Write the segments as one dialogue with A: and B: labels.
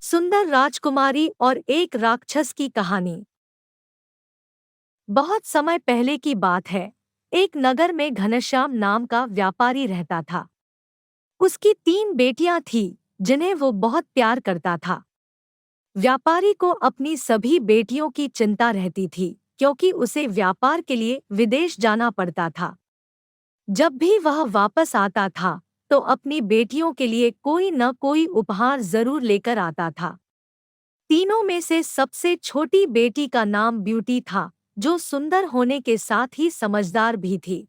A: सुंदर राजकुमारी और एक राक्षस की कहानी। बहुत समय पहले की बात है। एक नगर में घनश्याम नाम का व्यापारी रहता था। उसकी 3 बेटियां थीं, जिन्हें वो बहुत प्यार करता था। व्यापारी को अपनी सभी बेटियों की चिंता रहती थी, क्योंकि उसे व्यापार के लिए विदेश जाना पड़ता था। जब भी वह वापस आता था, तो अपनी बेटियों के लिए कोई न कोई उपहार जरूर लेकर आता था। तीनों में से सबसे छोटी बेटी का नाम ब्यूटी था, जो सुंदर होने के साथ ही समझदार भी थी।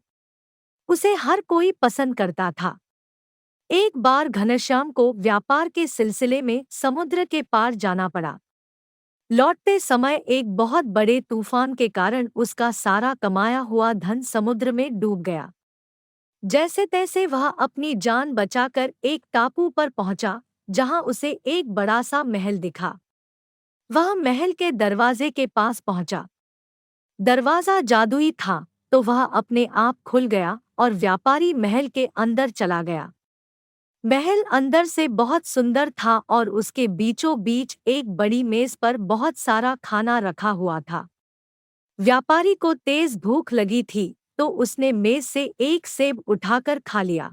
A: उसे हर कोई पसंद करता था। एक बार घनश्याम को व्यापार के सिलसिले में समुद्र के पार जाना पड़ा। लौटते समय एक बहुत बड़े तूफान के कारण उसका सारा कमाया हुआ धन समुद्र में डूब गया। जैसे तैसे वह अपनी जान बचाकर एक टापू पर पहुंचा, जहां उसे एक बड़ा सा महल दिखा। वह महल के दरवाजे के पास पहुंचा। दरवाजा जादुई था, तो वह अपने आप खुल गया और व्यापारी महल के अंदर चला गया। महल अंदर से बहुत सुंदर था और उसके बीचों बीच एक बड़ी मेज पर बहुत सारा खाना रखा हुआ था। व्यापारी को तेज भूख लगी थी, तो उसने मेज से एक सेब उठाकर खा लिया।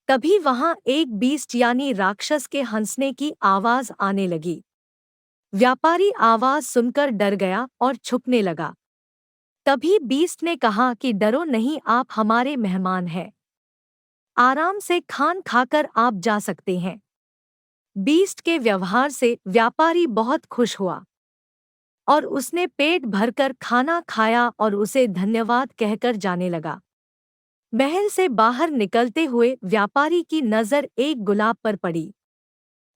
A: तभी वहां एक बीस्ट यानी राक्षस के हंसने की आवाज आने लगी। व्यापारी आवाज सुनकर डर गया और छुपने लगा। तभी बीस्ट ने कहा कि डरो नहीं, आप हमारे मेहमान हैं। आराम से खान खाकर आप जा सकते हैं। बीस्ट के व्यवहार से व्यापारी बहुत खुश हुआ और उसने पेट भरकर खाना खाया और उसे धन्यवाद कहकर जाने लगा। महल से बाहर निकलते हुए व्यापारी की नज़र एक गुलाब पर पड़ी।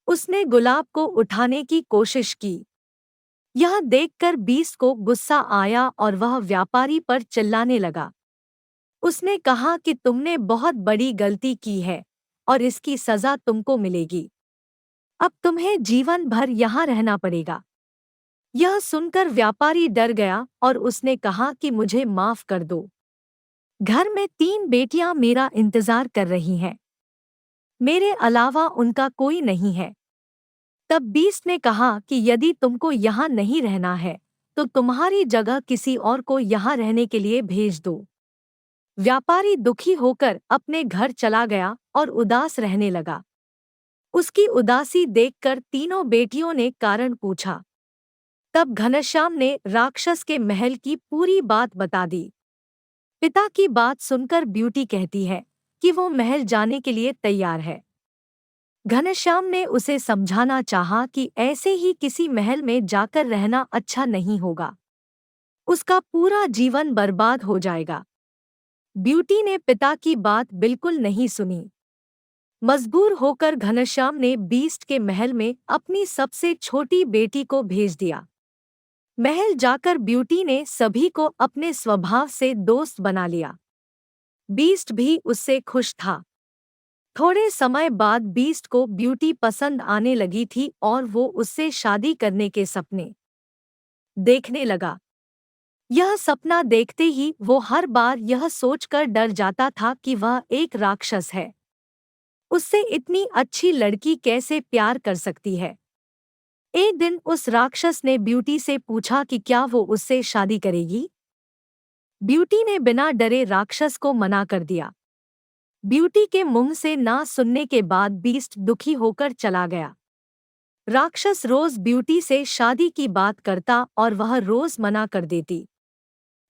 A: उसने गुलाब को उठाने की कोशिश की। यह देखकर बीस्ट को गुस्सा आया और वह व्यापारी पर चिल्लाने लगा। उसने कहा कि तुमने बहुत बड़ी गलती की है और इसकी सजा तुमको मिलेगी। अब तुम्हें जीवन भर यहाँ रहना पड़ेगा। यह सुनकर व्यापारी डर गया और उसने कहा कि मुझे माफ कर दो। घर में 3 बेटियां मेरा इंतजार कर रही हैं। मेरे अलावा उनका कोई नहीं है। तब बीस्ट ने कहा कि यदि तुमको यहाँ नहीं रहना है, तो तुम्हारी जगह किसी और को यहाँ रहने के लिए भेज दो। व्यापारी दुखी होकर अपने घर चला गया और उदास रहने लगा। उसकी उदासी देखकर तीनों बेटियों ने कारण पूछा। तब घनश्याम ने राक्षस के महल की पूरी बात बता दी। पिता की बात सुनकर ब्यूटी कहती है कि वो महल जाने के लिए तैयार है। घनश्याम ने उसे समझाना चाहा कि ऐसे ही किसी महल में जाकर रहना अच्छा नहीं होगा। उसका पूरा जीवन बर्बाद हो जाएगा। ब्यूटी ने पिता की बात बिल्कुल नहीं सुनी। मजबूर होकर घनश्याम ने बीस्ट के महल में अपनी सबसे छोटी बेटी को भेज दिया। महल जाकर ब्यूटी ने सभी को अपने स्वभाव से दोस्त बना लिया। बीस्ट भी उससे खुश था। थोड़े समय बाद बीस्ट को ब्यूटी पसंद आने लगी थी और वो उससे शादी करने के सपने देखने लगा। यह सपना देखते ही वो हर बार यह सोचकर डर जाता था कि वह एक राक्षस है। उससे इतनी अच्छी लड़की कैसे प्यार कर सकती है। एक दिन उस राक्षस ने ब्यूटी से पूछा कि क्या वो उससे शादी करेगी। ब्यूटी ने बिना डरे राक्षस को मना कर दिया। ब्यूटी के मुंह से ना सुनने के बाद बीस्ट दुखी होकर चला गया। राक्षस रोज ब्यूटी से शादी की बात करता और वह रोज मना कर देती।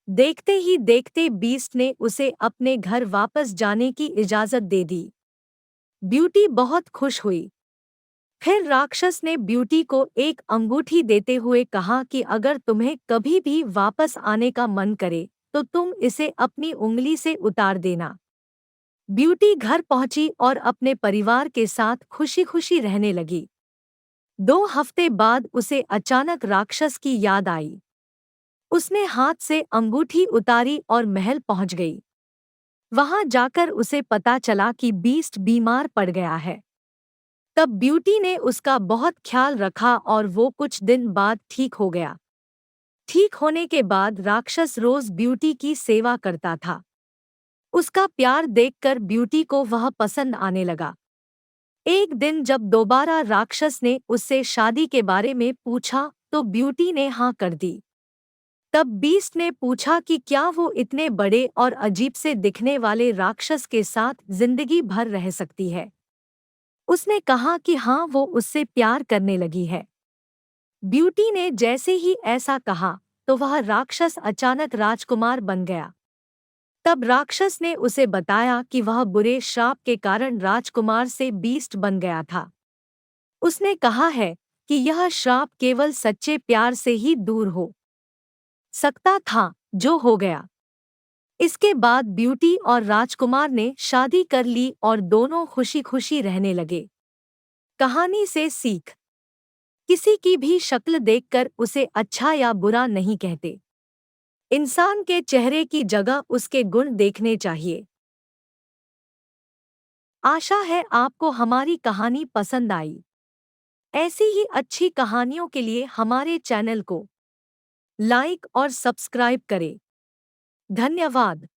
A: देखते ही देखते बीस्ट ने उसे अपने घर वापस जाने की इजाजत दे दी। ब्यूटी बहुत खुश हुई। फिर राक्षस ने ब्यूटी को एक अंगूठी देते हुए कहा कि अगर तुम्हें कभी भी वापस आने का मन करे, तो तुम इसे अपनी उंगली से उतार देना। ब्यूटी घर पहुंची और अपने परिवार के साथ खुशी खुशी रहने लगी। 2 हफ्ते बाद उसे अचानक राक्षस की याद आई। उसने हाथ से अंगूठी उतारी और महल पहुंच गई। वहां जाकर उसे पता चला कि बीस्ट बीमार पड़ गया है। तब ब्यूटी ने उसका बहुत ख्याल रखा और वो कुछ दिन बाद ठीक हो गया। ठीक होने के बाद राक्षस रोज ब्यूटी की सेवा करता था। उसका प्यार देखकर ब्यूटी को वह पसंद आने लगा। एक दिन जब दोबारा राक्षस ने उससे शादी के बारे में पूछा तो ब्यूटी ने हाँ कर दी। तब बीस्ट ने पूछा कि क्या वो इतने बड़े और अजीब से दिखने वाले राक्षस के साथ जिंदगी भर रह सकती है। उसने कहा कि हाँ, वो उससे प्यार करने लगी है। ब्यूटी ने जैसे ही ऐसा कहा तो वह राक्षस अचानक राजकुमार बन गया। तब राक्षस ने उसे बताया कि वह बुरे श्राप के कारण राजकुमार से बीस्ट बन गया था। उसने कहा है कि यह श्राप केवल सच्चे प्यार से ही दूर हो सकता था, जो हो गया। इसके बाद ब्यूटी और राजकुमार ने शादी कर ली और दोनों खुशी खुशी रहने लगे। कहानी से सीख। किसी की भी शक्ल देखकर उसे अच्छा या बुरा नहीं कहते। इंसान के चेहरे की जगह उसके गुण देखने चाहिए। आशा है आपको हमारी कहानी पसंद आई। ऐसी ही अच्छी कहानियों के लिए हमारे चैनल को लाइक और सब्सक्राइब करें। धन्यवाद।